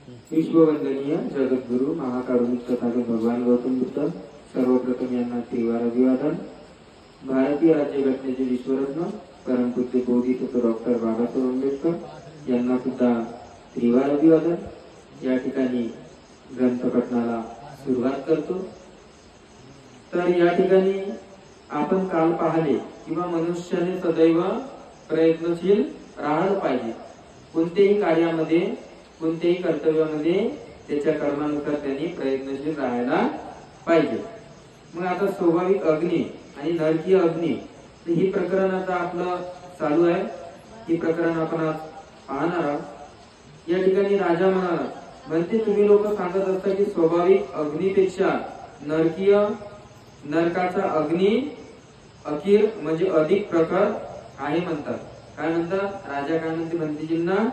विश्ववंदनीय जगद्गुरु महाकारुणिक तथागत भगवान गौतम बुद्ध सर्वप्रथम यांना त्रिवार अभिवादन। भारतीय राज्यघटनेचे विश्वरत्न परमपूज्य बोधिसत्व डॉक्टर बाबासाहेब आंबेडकर यांना सुद्धा त्रिवार अभिवादन। या ठिकाणी ग्रंथपठणाला सुरुवात करतो। तर या ठिकाणी आपण काल पाहिले किंवा मनुष्याने सदैव प्रयत्नशील राहायला पाहिजे। कोणत्याही कार्यामध्ये कोणत्याही कर्तव्यामध्ये त्याच्या कर्मानुसार त्यांनी प्रयत्नशील राहायला पाहिजे। मग आता स्वाभाविक अग्नी आणि नरकीय अग्नी ही प्रकरण आता आपलं चालू आहे। ही प्रकरण आपण आज पाहणार आहोत। या ठिकाणी राजा म्हणते तुम्ही लोक सांगत असता की स्वाभाविक अग्नीपेक्षा नरकाचा अग्नी अखीर म्हणजे अधिक प्रखर आहे म्हणतात। काय म्हणतात राजा? काय म्हणतेजींना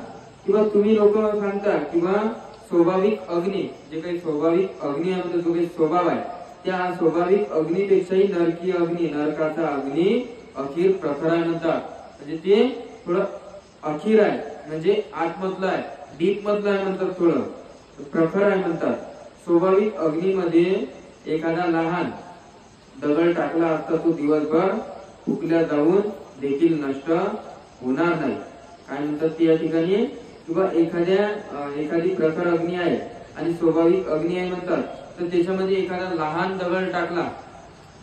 किंवा तुम्ही लोक सांगता किंवा स्वाभाविक अग्नी जे काही स्वाभाविक अग्नी आहे जो काही स्वभाव आहे त्या स्वाभाविक अग्नीपेक्षाही नरकीय अग्नी नरकाचा अग्नी अखीर प्रखर आहे म्हणतात। म्हणजे ते थोडं अखीर आहे म्हणजे आतमधलं आहे, डीप मधलं आहे म्हणतात, थोडं प्रखर आहे म्हणतात। स्वाभाविक अग्नीमध्ये एखादा लहान दगड टाकला असता तो दिवसभर फुकल्या जाऊन देखील नष्ट होणार नाही। काय म्हणतात या ठिकाणी? किंवा एखादी प्रखर अग्नी आहे आणि स्वाभाविक अग्नी आहे म्हणतात, तर त्याच्यामध्ये एखादा लहान दगड टाकला,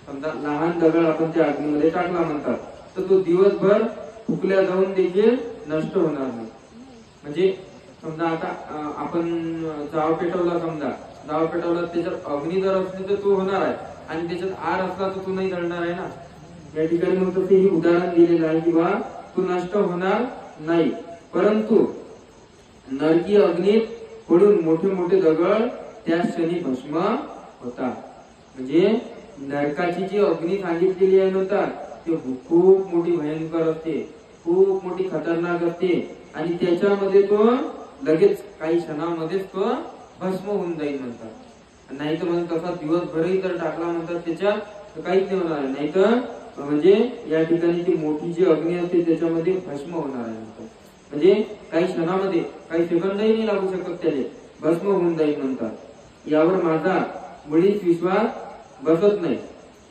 समजा लहान दगड आपण त्या अग्नीमध्ये टाकला म्हणतात, तर तो दिवसभर फुकल्या जाऊन देखील नष्ट होणार नाही। म्हणजे समजा आता आपण जाव पेटवला, समजा जाव पेटवला त्याच्यात अग्नी जर असली तर तो होणार आहे आणि त्याच्यात आर असला तर तो नाही जळणार आहे ना। या ठिकाणी मग तसे हे उदाहरण दिलेलं आहे किंवा तो नष्ट होणार नाही। परंतु नरकीय अग्नीत पडून मोठे मोठे दगड त्या क्षणी भस्म होतात। म्हणजे नरकाची जी अग्नी सांगितलेली आहे म्हणतात ते खूप मोठी भयंकर असते, खूप मोठी खतरनाक असते आणि त्याच्यामध्ये तो लगेच काही क्षणामध्येच तो भस्म होऊन जाईल म्हणतात। नाही तर मग तसा दिवसभरही जर टाकला म्हणतात त्याच्यात काहीच नाही होणार, नाही तर म्हणजे या ठिकाणी ती मोठी जी अग्नी असते त्याच्यामध्ये भस्म होणार आहे म्हणतात। म्हणजे काही क्षणामध्ये काही सेकंदही नाही लागू शकत त्याने भस्म होऊन जाईल म्हणतात। यावर माझा मुळीच विश्वास बसत नाही।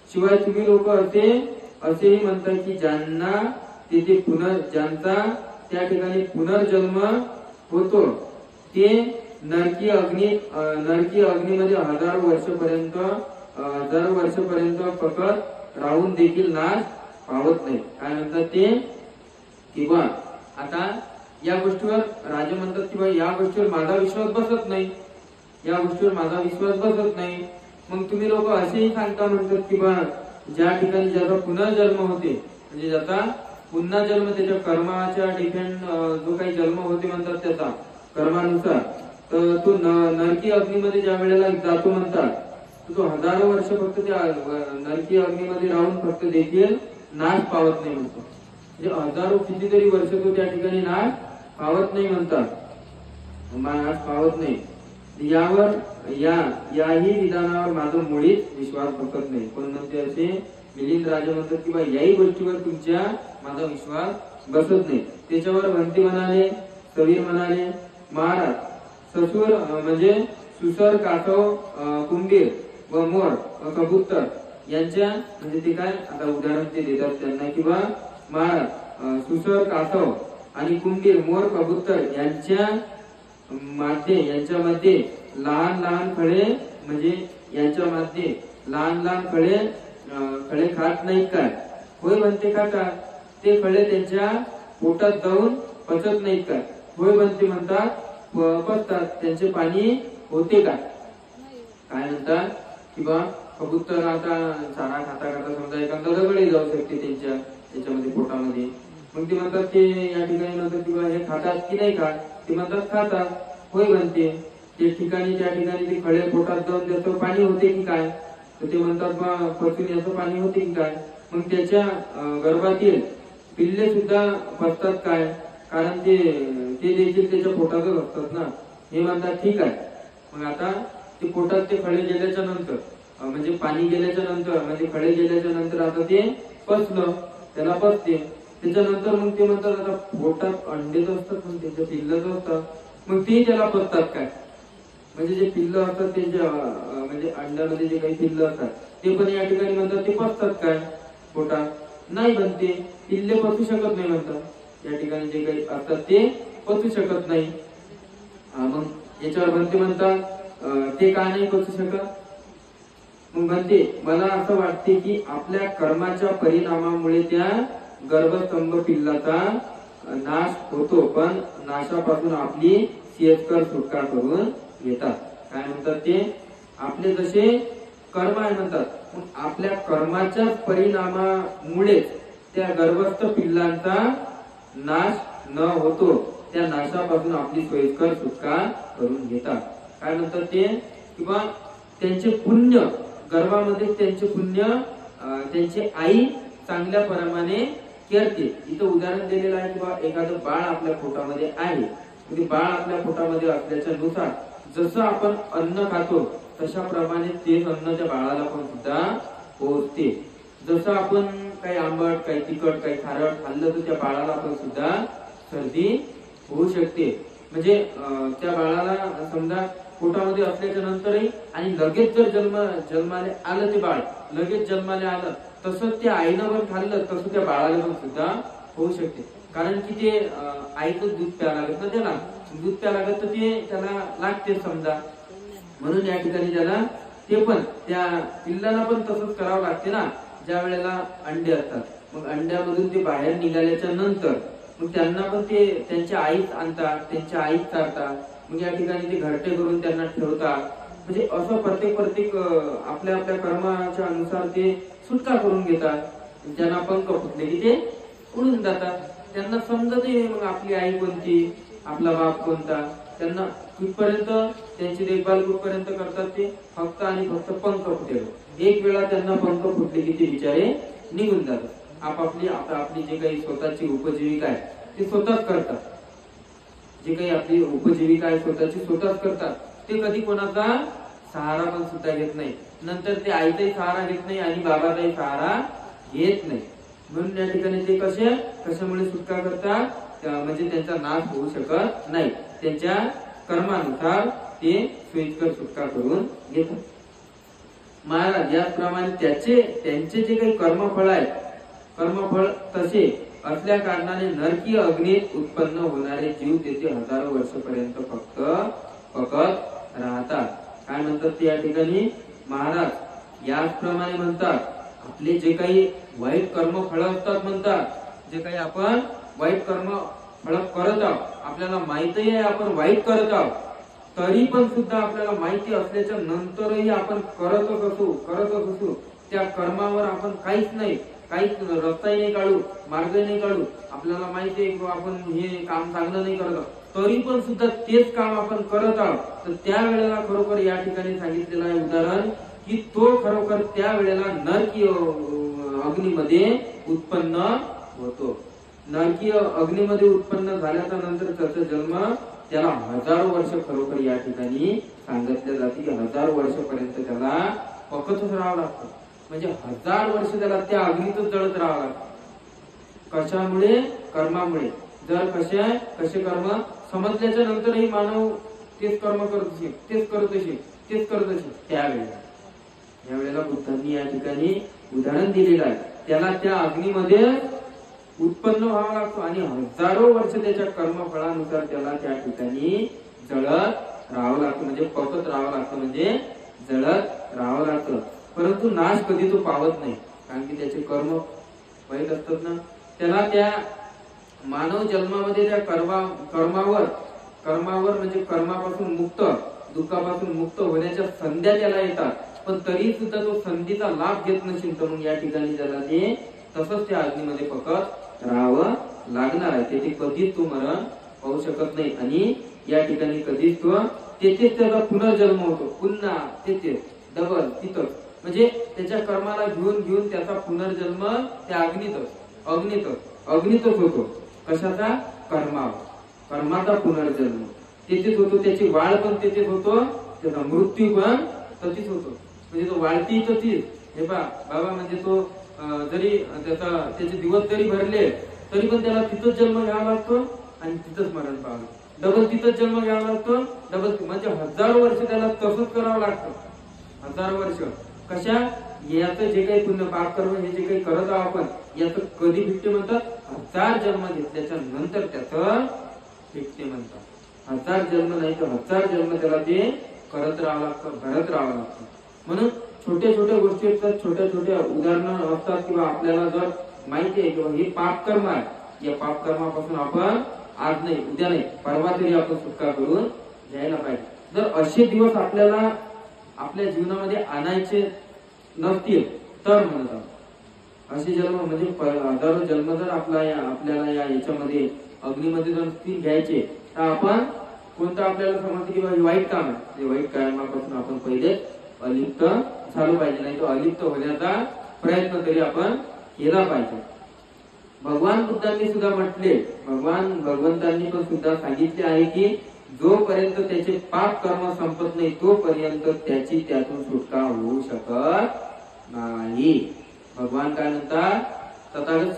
शिवाय तुम्ही लोक असेही म्हणता की ज्यांना ज्यांचा त्या ठिकाणी पुनर्जन्म होतो ते नरकीय अग्नीमध्ये हजारो वर्षपर्यंत फक्त राहून देखील नाश पावत नाही। काय म्हणतात ते? किंवा आता या गोष्टीवर राजे म्हणतात किंवा या गोष्टीवर माझा विश्वास बसत नाही, या गोष्टीवर माझा विश्वास बसत नाही। मग तुम्ही लोक असेही सांगता म्हणतात किंवा ज्या ठिकाणी ज्याचा पुनर्जन्म होते म्हणजे ज्याचा पुन्हा जन्म त्याच्या कर्माच्या डिपेंड जो काही जन्म होते म्हणतात त्याचा कर्मानुसार, तर तो नरकीय अग्नीमध्ये ज्या वेळेला जातो म्हणतात तो हजारो वर्ष फक्त त्या नरकीय अग्नीमध्ये राहून फक्त देखील नाश पावत नाही म्हणतो। म्हणजे हजारो कितीतरी वर्ष तो त्या ठिकाणी नाश पावत नाही म्हणतात, नाश पावत नाही। याही विधानावर माझा मुळीच विश्वास बसत नाही। पण म्हणते असे मिलिंद राजा म्हणतात किंवा याही गोष्टीवर तुमच्या माझा विश्वास बसत नाही। त्याच्यावर वंती म्हणाले, सवीर म्हणाले, महाराज ससूर म्हणजे सुसर, कासव, कुंभीर व मोर व कबूतर यांच्या म्हणजे ते काय आता उदाहरण ते देतात त्यांना किंवा महाराज सुसर, कासव आणि कुंभीर, मोर, कबूतर यांच्यामध्ये लहान लहान खळे म्हणजे यांच्यामध्ये लहान लहान खळे खात नाहीत काय? होय म्हणते खातात। ते खळे त्यांच्या पोटात जाऊन पचत नाहीत काय? होय म्हणते म्हणतात पचतात। त्यांचे पाणी होते काय? काय म्हणतात किंवा कबूतर आता चारा खाता समजा एखादा दगडही जाऊ शकते त्यांच्या त्याच्यामध्ये पोटामध्ये, मग ते म्हणतात ते या ठिकाणी म्हणतात किंवा हे खातात की नाही खात? ते म्हणतात खातात। होय म्हणते त्या ठिकाणी ते खळे पोटात जाऊन त्याचं पाणी होते की काय? तर ते म्हणतात बा पचून याचं पाणी होते की काय? मग त्याच्या गर्भातील पिल्ले सुद्धा पचतात काय? कारण ते देखील त्याच्या पोटातच असतात ना। हे म्हणतात ठीक आहे। मग आता ते पोटात ते खळे गेल्याच्या नंतर म्हणजे पाणी गेल्याच्या नंतर म्हणजे खळे गेल्याच्या नंतर आता ते पचलं, त्याला पचते। त्याच्यानंतर मग ते म्हणतात आता पोटात अंडेच असतात पण त्याच्या पिल्लच असतात, मग ते त्याला पचतात काय? म्हणजे जे पिल्लं असतात ते जे म्हणजे अंड्यामध्ये जे काही पिल्लं असतात ते पण या ठिकाणी म्हणतात ते पचतात काय पोटात? नाही बनते, पिल्ले पचू शकत नाही म्हणतात. या ठिकाणी जे काही असतात ते पचू शकत नाही. मग याच्यावर बनते म्हणतात ते का नाही पचू शकत? मग म्हणते मला असं वाटते की आपल्या कर्माच्या परिणामामुळे त्या गर्भस्तंभ पिल्लाचा नाश होतो, पण नाशापासून आपली सियतकर सुटका करून घेतात. काय म्हणतात ते? आपले जसे कर्म आहे म्हणतात, आपल्या कर्माच्या परिणामामुळे त्या गर्भस्थ पिल्लांचा नाश न होतो, त्या नाशापासून आपली सोयीस्कर सुटका करून घेतात. काय म्हणतात ते? किंवा त्यांचे पुण्य गर्भामध्ये त्यांचे पुण्य त्यांची आई चांगल्या प्रमाणे करते. इथं उदाहरण दिलेलं आहे किंवा एखादं बाळ आपल्या पोटामध्ये आहे, ते बाळ आपल्या पोटामध्ये असल्याच्या नुसार जसं आपण अन्न खातो तशा प्रमाणे तेच अन्न त्या बाळाला पण सुद्धा पोहोचते. जसं आपण काही आंबट, काही तिखट, काही खारट खाल्लं तर त्या बाळाला पण सुद्धा सर्दी होऊ शकते. म्हणजे त्या बाळाला समजा पोटामध्ये असल्याच्या नंतरही आणि लगेच जर जन्माला आलं ते बाळ लगेच जन्माला आलं तसंच त्या आईनं पण खाल्लं तसं त्या बाळाला पण सुद्धा होऊ शकते. कारण की ते आईचं दूध प्यायला लागत ना, त्याला दूध प्यायला लागत तर ते त्याला लागते समजा. म्हणून या ठिकाणी त्याला ते पण त्या पिल्लाला पण तसंच करावं लागते ना. ज्या वेळेला अंडे असतात, मग अंड्यामधून ते बाहेर निघाल्याच्या नंतर मग त्यांना पण ते त्यांच्या आईच आणतात, त्यांच्या आईच चारतात. मग या ठिकाणी ते घरटे करून त्यांना ठेवतात. म्हणजे असं प्रत्येक आपल्या आपल्या कर्माच्या अनुसार ते सुटका करून घेतात. ज्यांना पंख फुटले की ते उडून जातात. त्यांना समजतही नाही मग आपली आई कोणती, आपला बाप कोणता. त्यांना कुठपर्यंत त्यांची देखभाल कुठपर्यंत करतात ते फक्त आणि फक्त पंख फुटेल. एक वेळा त्यांना पंख फुटले की ते बिचारे निघून जातात. आपली जे काही स्वतःची उपजीविका आहे ते स्वतःच करतात. जे काही आपली उपजीविका आहे स्वतःची स्वतःच करतात. ते कधी कोणाचा सहारा पण सुद्धा घेत नाही. नंतर ते आईचाही सहारा घेत नाही आणि बाबाचाही सहारा घेत नाही. म्हणून या ठिकाणी ते कशामुळे सुटका करतात? म्हणजे त्यांचा नाश होऊ शकत नाही. त्यांच्या कर्मानुसार ते सोयीस्कर सुटका करून घेतात. महाराज याचप्रमाणे त्यांचे जे काही कर्मफळ आहे, कर्मफळ तसे असल्या कारणाने नरकीय अग्नीत उत्पन्न होणारे जीव तेथे हजारो वर्षपर्यंत फक्त राहतात. काय म्हणतात ते या ठिकाणी महाराज? याचप्रमाणे म्हणतात आपले जे काही वाईट कर्म फळ असतात म्हणतात, जे काही आपण वाईट कर्म फळ करत आहोत, आपल्याला माहितही आहे आपण वाईट करत आहोत, तरी पण सुद्धा आपल्याला माहिती असल्याच्या नंतरही आपण करतच असू त्या कर्मावर आपण काहीच रस्ताही नाही काढू, मार्गही नाही काढू. आपल्याला माहिती आहे किंवा आपण हे काम चांगलं नाही करत आहोत तरी पण सुद्धा तेच काम आपण करत आहोत. तर त्या वेळेला खरोखर या ठिकाणी सांगितलेलं आहे उदाहरण की तो खरोखर त्या वेळेला नरकीय अग्नीमध्ये उत्पन्न होतो. नरकीय अग्नीमध्ये उत्पन्न झाल्याच्या नंतर त्याचा जन्म त्याला हजारो वर्ष खरोखर या ठिकाणी सांगितले जाते की हजारो वर्षपर्यंत त्याला पकतच राहावं लागतं. म्हणजे 1000 वर्ष त्याला त्या अग्नीतच जळत राहावं लागतं. कशामुळे? कर्मामुळे. जर कसे कर्म समजल्याच्या नंतरही मानव तेच कर्म करत असेल त्यावेळेला बुद्धांनी या ठिकाणी उदाहरण दिलेलं आहे. त्याला त्या अग्नीमध्ये उत्पन्न व्हावं लागतो आणि हजारो वर्ष त्याच्या कर्मफळानुसार त्याला त्या ठिकाणी जळत राहावं लागतं. म्हणजे पकत राहावं लागतं, म्हणजे जळत राहावं लागतं. परंतु नाश कधी तो पावत नाही, कारण की त्याचे कर्म वाईट असतात ना. त्याला त्या मानव जन्मामध्ये त्या कर्मावर म्हणजे कर्मापासून मुक्त, दुःखापासून मुक्त होण्याच्या संध्या त्याला येतात. पण तरी सुद्धा तो संधीचा लाभ घेत नसेल तर मग या ठिकाणी त्याला ते तसंच त्या अग्नीमध्ये पकत राहावं लागणार आहे. तेथे कधीच तो मरण पाहू शकत नाही आणि या ठिकाणी कधीच तो तेथेच त्याचा पुनर्जन्म होतो. पुन्हा तेथेच डबल तिथं, म्हणजे त्याच्या कर्माला घेऊन त्याचा पुनर्जन्म त्या अग्नीतच होतो. कशाचा? कर्माचा पुनर्जन्म तेथेच होतो. त्याची वाढ पण तेथेच होतो, त्याचा मृत्यू पण तशीच होतो. म्हणजे तो वाढती तशीच. हे बाबा म्हणजे तो जरी त्याचे दिवस जरी भरले तरी पण त्याला तिथंच जन्म घ्यावा लागतो आणि तिथंच मरण पाहावं. डबल तिथंच जन्म घ्यावा लागतो, डबल म्हणजे 1000 वर्ष त्याला तसंच करावं लागतं. 1000 वर्ष कशा याचं जे काही पुण्य पाप कर्म हे जे काही करत आहोत आपण याचं कधी भिक्ते म्हणतात, 1000 जन्म घेतल्याच्या नंतर त्याचं भिक्ते म्हणतात. 1000 जन्म नाही तर 1000 जन्म त्याला ते करत राहावं लागतं, घडत राहावं लागतं. म्हणून छोट्या छोट्या गोष्टी असतात, छोट्या छोट्या उदाहरणं असतात किंवा आपल्याला जर माहिती आहे किंवा हे पाप कर्म आहे, या पाप कर्मापासून आपण आज नाही उद्या नाही परवा तरी आपण सुटका करून घ्यायला पाहिजे. जर असे दिवस आपल्याला आपल्या जीवनामध्ये आणायचे नसतील तर म्हणत आहोत असे जन्म म्हणजे हजारो जन्म जर आपल्याला याच्यामध्ये अग्नीमध्ये जर नसतील घ्यायचे तर आपण कोणतं आपल्याला समजते किंवा हे वाईट काम आहे, ते वाईट कामापासून आपण पहिले अलिप्त झालो पाहिजे, नाही तर अलिप्त होण्याचा प्रयत्न तरी आपण केला पाहिजे. भगवान बुद्धांनी सुद्धा म्हटले, भगवंतांनी पण सुद्धा सांगितले आहे की जोपर्यंत त्याचे पाप कर्म संपत नाही तोपर्यंत त्याची त्यातून सुटका होऊ शकत नाही. भगवान काय म्हणतात, तथागत